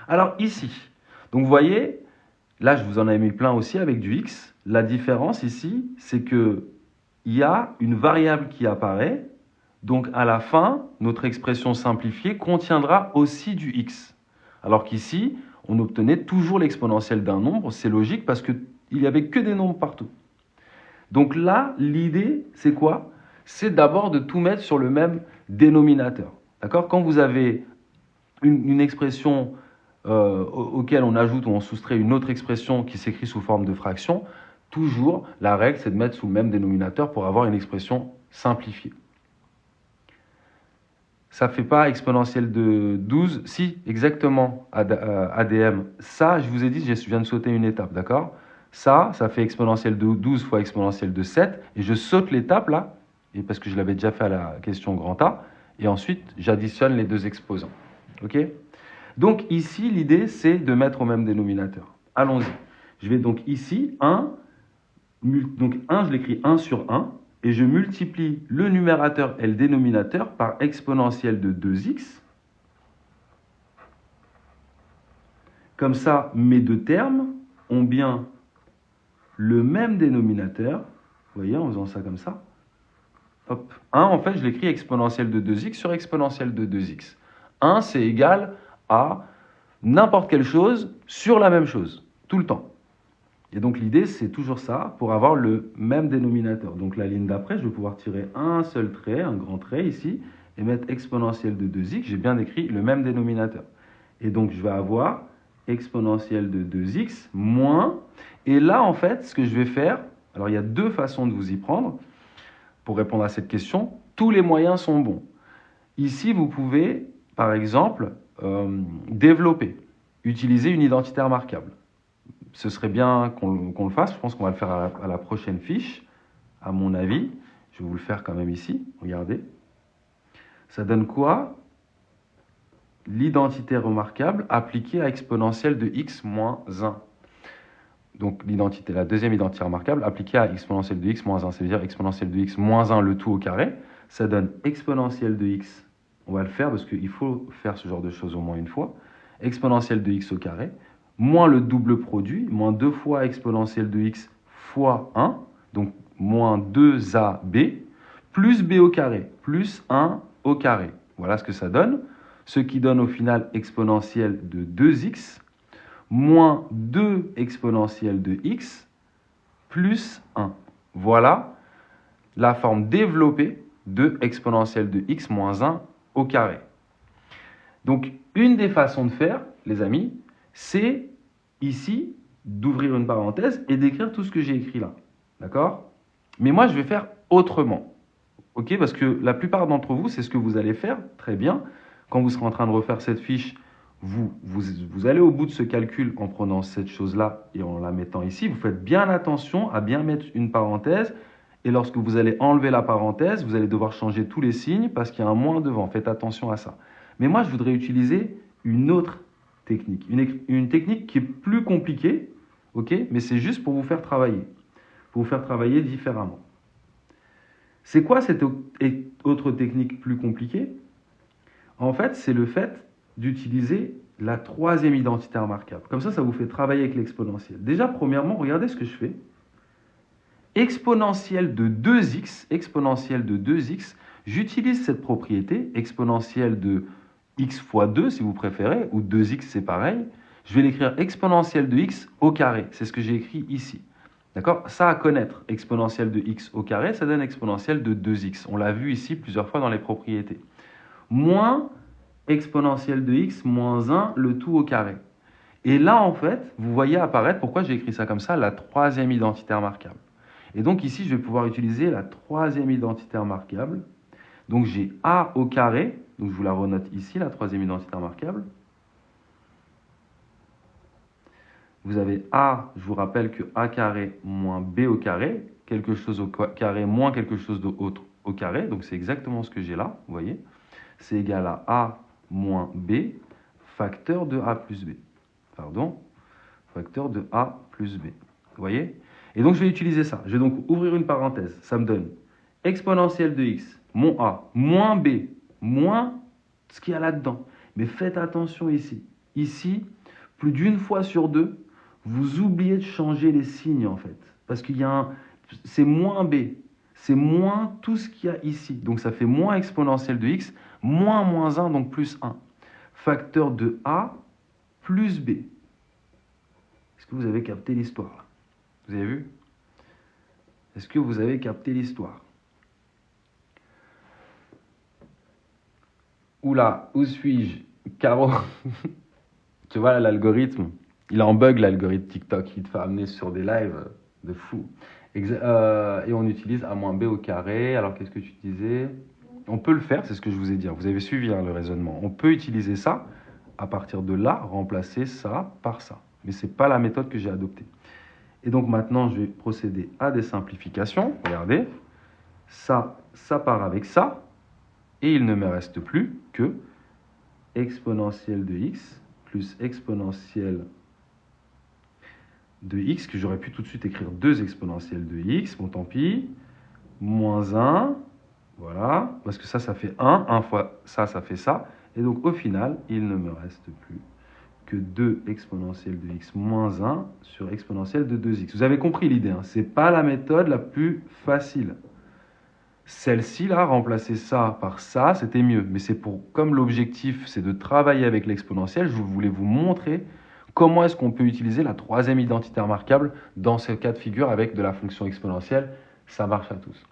Alors ici, donc vous voyez, là je vous en avais mis plein aussi avec du x. La différence ici, c'est qu'il y a une variable qui apparaît. Donc à la fin, notre expression simplifiée contiendra aussi du x. Alors qu'ici, on obtenait toujours l'exponentielle d'un nombre. C'est logique parce qu'il n'y avait que des nombres partout. Donc là, l'idée, c'est quoi? C'est d'abord de tout mettre sur le même dénominateur. D'accord? Quand vous avez une expression auquel on ajoute ou on soustrait une autre expression qui s'écrit sous forme de fraction, toujours, la règle, c'est de mettre sous le même dénominateur pour avoir une expression simplifiée. Ça ne fait pas exponentielle de 12. Si, exactement, ADM. Ça, je vous ai dit, je viens de sauter une étape, d'accord? Ça fait exponentielle de 12 fois exponentielle de 7. Et je saute l'étape, là, et parce que je l'avais déjà fait à la question grand A. Et ensuite, j'additionne les deux exposants. OK? Donc ici, l'idée, c'est de mettre au même dénominateur. Allons-y. Je vais donc ici, 1. Donc 1, je l'écris 1 sur 1. Et je multiplie le numérateur et le dénominateur par exponentielle de 2x. Comme ça, mes deux termes ont bien le même dénominateur. Vous voyez, en faisant ça comme ça. Hop. 1, en fait, je l'écris exponentielle de 2x sur exponentielle de 2x. 1, c'est égal à n'importe quelle chose sur la même chose, tout le temps. Et donc l'idée, c'est toujours ça, pour avoir le même dénominateur. Donc la ligne d'après, je vais pouvoir tirer un seul trait, un grand trait ici, et mettre exponentielle de 2x. J'ai bien écrit le même dénominateur. Et donc je vais avoir exponentielle de 2x moins... Et là, en fait, ce que je vais faire... Alors il y a deux façons de vous y prendre pour répondre à cette question. Tous les moyens sont bons. Ici, vous pouvez, par exemple, développer, utiliser une identité remarquable. Ce serait bien qu'on le fasse. Je pense qu'on va le faire à la prochaine fiche, à mon avis. Je vais vous le faire quand même ici. Regardez. Ça donne quoi? L'identité remarquable appliquée à exponentielle de x moins 1. Donc la deuxième identité remarquable appliquée à exponentielle de x moins 1. Ça veut dire exponentielle de x moins 1 le tout au carré. Ça donne exponentielle de x. On va le faire parce qu'il faut faire ce genre de choses au moins une fois. Exponentielle de x au carré. Moins le double produit, moins 2 fois exponentielle de x fois 1, donc moins 2ab, plus b au carré, plus 1 au carré. Voilà ce que ça donne, ce qui donne au final exponentielle de 2x, moins 2 exponentielle de x, plus 1. Voilà la forme développée de exponentielle de x moins 1 au carré. Donc, une des façons de faire, les amis, c'est ici d'ouvrir une parenthèse et d'écrire tout ce que j'ai écrit là. D'accord? Mais moi, je vais faire autrement. OK? Parce que la plupart d'entre vous, c'est ce que vous allez faire, très bien. Quand vous serez en train de refaire cette fiche, vous allez au bout de ce calcul en prenant cette chose-là et en la mettant ici. Vous faites bien attention à bien mettre une parenthèse. Et lorsque vous allez enlever la parenthèse, vous allez devoir changer tous les signes parce qu'il y a un moins devant. Faites attention à ça. Mais moi, je voudrais utiliser une autre technique. Une technique qui est plus compliquée, okay, mais c'est juste pour vous faire travailler. Pour vous faire travailler différemment. C'est quoi cette autre technique plus compliquée? En fait, c'est le fait d'utiliser la troisième identité remarquable. Comme ça vous fait travailler avec l'exponentielle. Déjà, premièrement, regardez ce que je fais. Exponentielle de 2x, j'utilise cette propriété, exponentielle de x fois 2 si vous préférez, ou 2x c'est pareil, je vais l'écrire exponentielle de x au carré, c'est ce que j'ai écrit ici. D'accord? Ça à connaître, exponentielle de x au carré, ça donne exponentielle de 2x. On l'a vu ici plusieurs fois dans les propriétés. Moins exponentielle de x moins 1, le tout au carré. Et là, en fait, vous voyez apparaître, pourquoi j'ai écrit ça comme ça, la troisième identité remarquable. Et donc ici, je vais pouvoir utiliser la troisième identité remarquable. Donc j'ai a au carré, donc je vous la renote ici, la troisième identité remarquable. Vous avez a, je vous rappelle que a carré moins b au carré, quelque chose au carré moins quelque chose d'autre au carré, donc c'est exactement ce que j'ai là, vous voyez. C'est égal à a moins b, facteur de a plus b. Pardon, facteur de a plus b. Vous voyez? Et donc je vais utiliser ça. Je vais donc ouvrir une parenthèse, ça me donne exponentielle de x, mon a, moins b, moins ce qu'il y a là-dedans. Mais faites attention ici. ici, plus d'une fois sur deux, vous oubliez de changer les signes en fait. Parce qu'il y a c'est moins b, c'est moins tout ce qu'il y a ici. Donc ça fait moins exponentielle de x, moins moins 1, donc plus 1. Facteur de a plus b. Est-ce que vous avez capté l'histoire là? Vous avez vu? Est-ce que vous avez capté l'histoire? Oula, où suis-je? Caro, tu vois l'algorithme, il est en bug l'algorithme TikTok, il te fait amener sur des lives de fou. Et on utilise a moins b au carré, alors qu'est-ce que tu disais? On peut le faire, c'est ce que je vous ai dit, vous avez suivi le raisonnement. On peut utiliser ça, à partir de là, remplacer ça par ça. Mais ce n'est pas la méthode que j'ai adoptée. Et donc maintenant, je vais procéder à des simplifications. Regardez, ça part avec ça. Et il ne me reste plus que exponentielle de x plus exponentielle de x, que j'aurais pu tout de suite écrire 2 exponentielles de x, bon tant pis, moins 1, voilà, parce que ça fait 1, 1 fois ça fait ça, et donc au final, il ne me reste plus que 2 exponentielle de x moins 1 sur exponentielle de 2x. Vous avez compris l'idée, hein, ce n'est pas la méthode la plus facile. Celle-ci, là, remplacer ça par ça, c'était mieux. Mais c'est comme l'objectif, c'est de travailler avec l'exponentielle, je voulais vous montrer comment est-ce qu'on peut utiliser la troisième identité remarquable dans ce cas de figure avec de la fonction exponentielle. Ça marche à tous.